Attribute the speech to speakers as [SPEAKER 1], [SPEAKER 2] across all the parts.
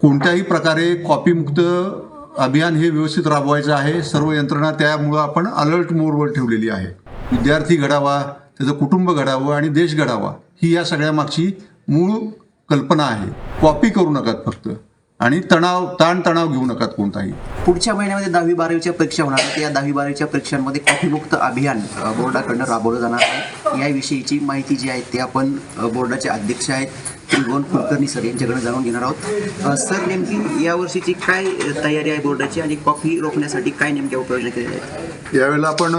[SPEAKER 1] कोणत्याही प्रकारे कॉपीमुक्त अभियान हे व्यवस्थित राबवायचं आहे. सर्व यंत्रणा त्यामुळं आपण अलर्ट मोडवर ठेवलेली आहे. विद्यार्थी घडावा, त्याचं कुटुंब घडावं आणि देश घडावा ही या सगळ्या मागची मूळ कल्पना आहे. कॉपी करू नकात फक्त आणि ताणतणाव घेऊ नकात कोणताही.
[SPEAKER 2] पुढच्या महिन्यामध्ये 10वी 12वीच्या परीक्षा होणार आहेत. या 10वी 12वीच्या परीक्षांमध्ये कॉपीमुक्त अभियान बोर्डाकडनं राबवलं जाणार आहे. याविषयीची माहिती जी आहे ते आपण बोर्डाचे अध्यक्ष आहेत त्रिभुवन कुलकर्णी सर यांच्याकडे जाणून घेणार आहोत. सर, नेमकी यावर्षीची काय तयारी आहे बोर्डाची आणि कॉपी रोखण्यासाठी काय नेमक्या उपाययोजना केलेल्या आहेत?
[SPEAKER 1] यावेळेला आपण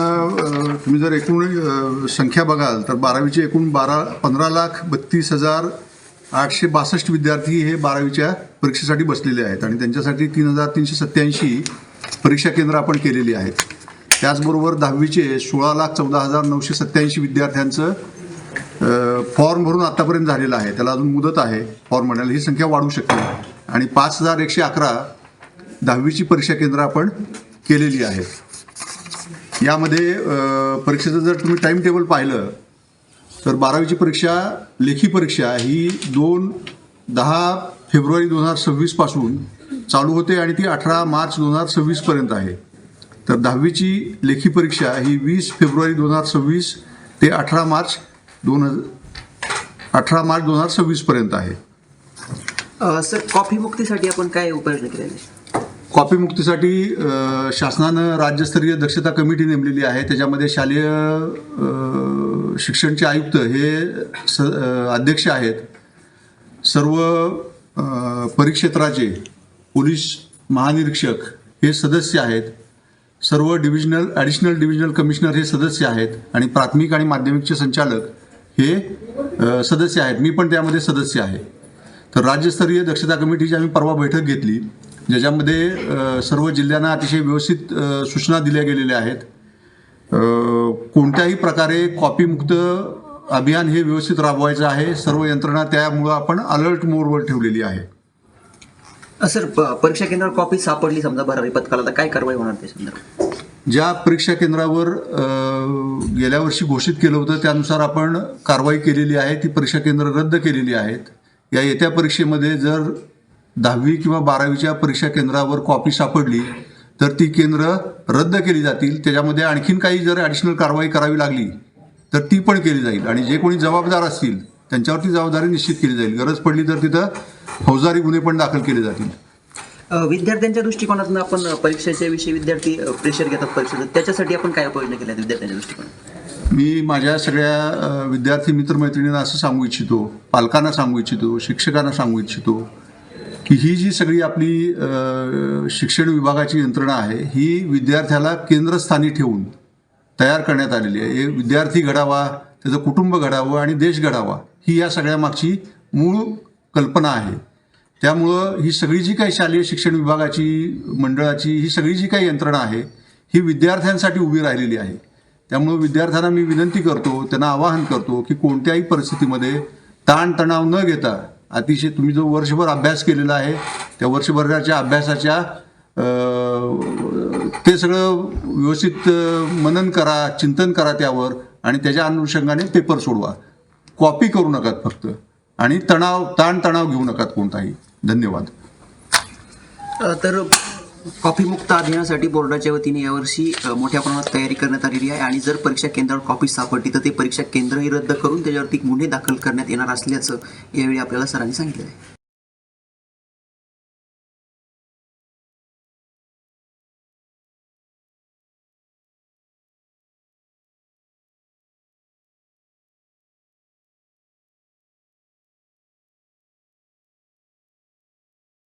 [SPEAKER 1] तुम्ही जर एकूण संख्या बघाल तर 12वीचे एकूण 15,32,862 विद्यार्थी हे 12वीच्या परीक्षेसाठी बसलेले आहेत आणि त्यांच्यासाठी 3,387 परीक्षा केंद्र आपण केलेली आहेत. त्याचबरोबर 10वीचे 16,14,987 विद्यार्थ्यांचं फॉर्म भरून आतापर्यंत झालेलं आहे. त्याला अजून मुदत आहे फॉर्म भरण्याला. ही संख्या वाढू शकते आणि 5,111 10वीची परीक्षा केंद्र आपण केलेली आहेत. यामध्ये परीक्षेचं जर तुम्ही टाईम टेबल पाहिलं तर 12वीची परीक्षा लेखी परीक्षा ही 10 फेब्रुवारी 2026 पासून चालू होते आणि ती 18 मार्च 2026 पर्यंत आहे. तर 10वीची लेखी परीक्षा ही 20 फेब्रुवारी 2026 ते 18 मार्च 2026 पर्यंत आहे.
[SPEAKER 2] सर, कॉपी मुक्तीसाठी आपण काय उपाययोजना केलेल्या?
[SPEAKER 1] कॉपी मुक्तीसाठी शासनानं राज्यस्तरीय दक्षता कमिटी नेमलेली आहे. त्याच्यामध्ये शालेय शिक्षणचे आयुक्त हे अध्यक्ष आहेत. सर्व परिक्षेत्राचे पोलीस महानिरीक्षक हे सदस्य आहेत. सर्व ॲडिशनल डिव्हिजनल कमिशनर हे सदस्य आहेत आणि प्राथमिक आणि माध्यमिकचे संचालक हे सदस्य आहेत. मी पण त्यामध्ये सदस्य आहे. तर राज्यस्तरीय दक्षता कमिटीची आम्ही परवा बैठक घेतली, ज्याच्यामध्ये सर्व जिल्ह्यांना अतिशय व्यवस्थित सूचना दिल्या गेलेल्या आहेत. कोणत्याही प्रकारे कॉपीमुक्त अभियान हे व्यवस्थित राबवायचं आहे. सर्व यंत्रणा त्यामुळं आपण अलर्ट मोडवर ठेवलेली आहे.
[SPEAKER 2] सर, परीक्षा केंद्रावर कॉपी सापडली समजा भरारी पथकाला, तर काय कारवाई होणार ते संदर्भात?
[SPEAKER 1] ज्या परीक्षा केंद्रावर गेल्या वर्षी घोषित केलं होतं त्यानुसार आपण कारवाई केलेली आहे. ती परीक्षा केंद्र रद्द केलेली आहेत. या येत्या परीक्षेमध्ये जर 10वी किंवा 12वीच्या परीक्षा केंद्रावर कॉपी सापडली तर ती केंद्र रद्द केली जातील. त्याच्यामध्ये आणखीन काही जर ॲडिशनल कारवाई करावी लागली तर ती पण केली जाईल आणि जे कोणी जबाबदार असतील त्यांच्यावरती जबाबदारी निश्चित केली जाईल. गरज पडली तर तिथं फौजदारी गुन्हे पण दाखल केले जातील.
[SPEAKER 2] विद्यार्थ्यांच्या दृष्टिकोनातून आपण परीक्षेच्या विषयी विद्यार्थी प्रेशर घेतात परीक्षेचं, त्याच्यासाठी आपण काय उपाययोजना केल्या विद्यार्थ्यांच्या दृष्टिकोनात?
[SPEAKER 1] मी माझ्या सगळ्या विद्यार्थी मित्रमैत्रिणींना असं सांगू इच्छितो, पालकांना सांगू इच्छितो, शिक्षकांना सांगू इच्छितो की ही जी सगळी आपली शिक्षण विभागाची यंत्रणा आहे ही विद्यार्थ्याला केंद्रस्थानी ठेवून तयार करण्यात आलेली आहे. विद्यार्थी घडावा, त्याचं कुटुंब घडावं आणि देश घडावा ही या सगळ्या मागची मूळ कल्पना आहे. त्यामुळं ही सगळी जी काही शालेय शिक्षण विभागाची मंडळाची ही सगळी जी काही यंत्रणा आहे ही विद्यार्थ्यांसाठी उभी राहिलेली आहे. त्यामुळं विद्यार्थ्यांना मी विनंती करतो, त्यांना आवाहन करतो की कोणत्याही परिस्थितीमध्ये ताणतणाव न घेता अतिशय तुम्ही जो वर्षभर अभ्यास केलेला आहे त्या वर्षभराच्या अभ्यासाच्या ते सगळं व्यवस्थित मनन करा, चिंतन करा त्यावर आणि त्याच्या अनुषंगाने पेपर सोडवा. कॉपी करू नकात फक्त आणि ताणतणाव घेऊ नकात कोणताही. धन्यवाद.
[SPEAKER 2] तर कॉपीमुक्त अभियानासाठी बोर्डाच्या वतीने यावर्षी मोठ्या प्रमाणात तयारी करण्यात आलेली आहे आणि जर परीक्षा केंद्रावर कॉपी सापडली तर ते परीक्षा केंद्रही रद्द करून त्याच्यावरती गुन्हे दाखल करण्यात येणार असल्याचं यावेळी आपल्याला सरांनी सांगितलं आहे.